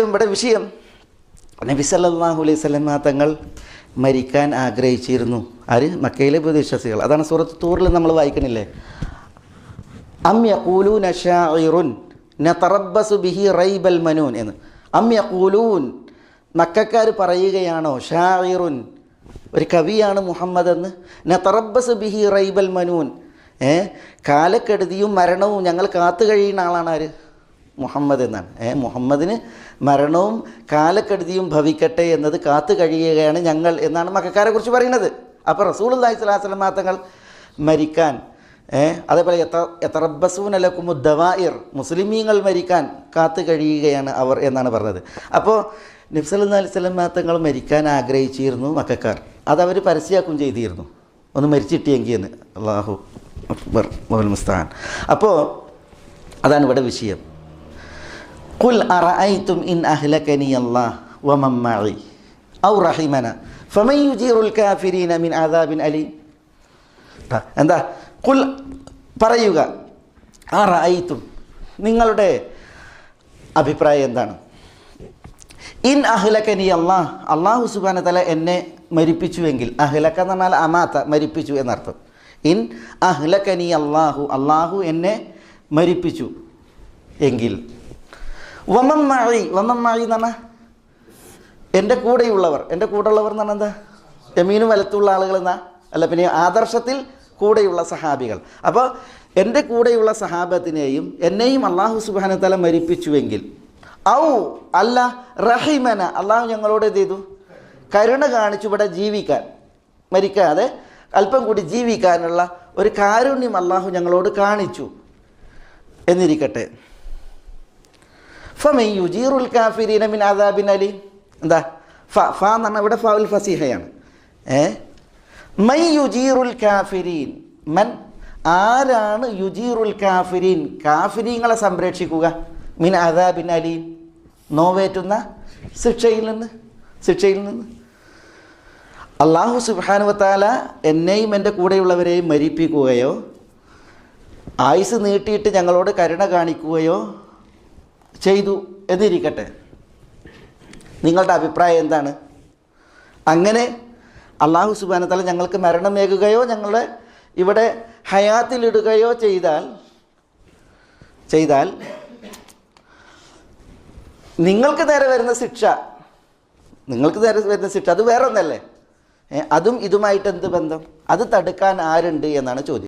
ഇവിടെ വിഷയം നബി സല്ലല്ലാഹു അലൈഹി വസല്ലം തങ്ങൾ മരിക്കാൻ ആഗ്രഹിച്ചിരുന്നു. ആര്? മക്കയിലെ വിശ്വാസികൾ. അതാണ് സൂറത്ത് തൂറിൽ നമ്മൾ വായിക്കണില്ലേ, അം യഖൂലൂന ശാഇറുൻ നതറബ്ബസു ബിഹി റൈബൽ മനൂൻ എന്ന്. അം യഖൂലൂൻ, മക്കക്കാർ പറയുകയാണോ, ഷാഇറുൻ, ഒരു കവിയാണ് മുഹമ്മദ് എന്ന്, നതറബ്ബസു ബിഹി റൈബൽ മനൂൻ, കാലക്കെടുതിയും മരണവും ഞങ്ങൾ കാത്തു കഴിയുന്ന ആളാണ് ആര്? മുഹമ്മദ് എന്നാണ്. മുഹമ്മദിന് മരണവും കാലക്കെടുതിയും ഭവിക്കട്ടെ എന്നത് കാത്തു കഴിയുകയാണ് ഞങ്ങൾ എന്നാണ് മക്കക്കാരെ കുറിച്ച് പറയുന്നത്. അപ്പോൾ റസൂലുള്ളാഹി സ്വല്ലല്ലാഹു അലൈഹി വസല്ലം തങ്ങൾ മരിക്കാൻ, അതേപോലെ യതറബ്ബസൂന ലക്കുമുദ്ദവാഇർ, മുസ്ലിമീങ്ങൾ മരിക്കാൻ കാത്തു കഴിയുകയാണ് അവർ എന്നാണ് പറഞ്ഞത്. അപ്പോൾ നബി സല്ലല്ലാഹു അലൈഹി വസല്ലം തങ്ങൾ മരിക്കാൻ ആഗ്രഹിച്ചിരുന്നു മക്കക്കാർ. അതവർ പരസ്യമാക്കും ചെയ്തിരുന്നു, ഒന്ന് മരിച്ചിട്ടിയെങ്കിൽ എന്ന്. അല്ലാഹു അക്ബർ വൽ മുസ്തആൻ. അപ്പോൾ അതാണ് ഇവിടെ വിഷയം. ഖുൽ അറഅയ്തും ഇൻ അഹ്ലകനി അല്ലാഹ് വമൻ മഇ ഔ റഹിമന ഫമൻ യുജീറുൽ കാഫിരീന മിൻ അദാബിൻ അലീം. എന്താ? ഖുൽ, പറയുക, അറഅയ്തും, നിങ്ങളുടെ അഭിപ്രായം എന്താണ്? ഇൻ അഹ്ലകനി അല്ലാഹ്, അല്ലാഹു സുബ്ഹാനഹു വതആല എന്നെ മരിപ്പിച്ചുവെങ്കിൽ, അഹ്ലക എന്ന് പറഞ്ഞാൽ അമാത, മരിപ്പിച്ചു എന്നർത്ഥം. ഇൻ അഹ്ലകനി അല്ലാഹു, അല്ലാഹു എന്നെ മരിപ്പിച്ചു എങ്കിൽ, വമൻ മഇ, വമൻ മഇ എന്ന് പറഞ്ഞാൽ എൻ്റെ കൂടെയുള്ളവർ. എൻ്റെ കൂടെയുള്ളവർ എന്ന് പറഞ്ഞാൽ എന്താ? യമീനും വലത്തുള്ള ആളുകൾ എന്നാ അല്ല, പിന്നെ ആദർശത്തിൽ കൂടെയുള്ള സഹാബികൾ. അപ്പോൾ എൻ്റെ കൂടെയുള്ള സഹാബത്തിനെയും എന്നെയും അല്ലാഹു സുബ്ഹാനഹു വതആല മരിപ്പിച്ചുവെങ്കിൽ, ഔ അല്ല റഹിമന, അള്ളാഹു ഞങ്ങളോട് എന്ത് ചെയ്തു? കരുണ കാണിച്ചു, ഇവിടെ ജീവിക്കാൻ, മരിക്കാതെ അല്പം കൂടി ജീവിക്കാനുള്ള ഒരു കാരുണ്യം അള്ളാഹു ഞങ്ങളോട് കാണിച്ചു എന്നിരിക്കട്ടെ. ഫമൻ യുജീറുൽ കാഫിരീന മിൻ അദാബിൻ അലീം. എന്താ? ഫ എന്ന് പറഞ്ഞാൽ ഇവിടെ ഫൗൽ ഫസീഹയാണ്. മൻ യുജീറുൽ കാഫിരീൻ, മൻ, ആരാണ്? യുജീറുൽ കാഫിരീൻ, കാഫിരീങ്ങളെ സംരക്ഷിക്കുക, മിൻ അദാബിൻ അലീം, നോവേറ്റുന്ന ശിക്ഷയിൽ നിന്ന്. അല്ലാഹു സുബ്ഹാനഹു വതആല എന്നെയും എൻ്റെ കൂടെയുള്ളവരെയും മരിപ്പിക്കുകയോ ആയുസ് നീട്ടിയിട്ട് ഞങ്ങളോട് കരുണ കാണിക്കുകയോ ചെയ്തു എന്നിരിക്കട്ടെ. നിങ്ങളുടെ അഭിപ്രായം എന്താണ്? അങ്ങനെ അല്ലാഹു സുബ്ഹാനഹു വതആല ഞങ്ങൾക്ക് മരണമേകുകയോ ഞങ്ങളെ ഇവിടെ ഹയാത്തിലിടുകയോ ചെയ്താൽ നിങ്ങൾക്ക് നേരെ വരുന്ന ശിക്ഷ അത് വേറെ ഒന്നല്ലേ? അതും ഇതുമായിട്ട് എന്ത് ബന്ധം? അത് തടുക്കാൻ ആരുണ്ട് എന്നാണ് ചോദ്യം.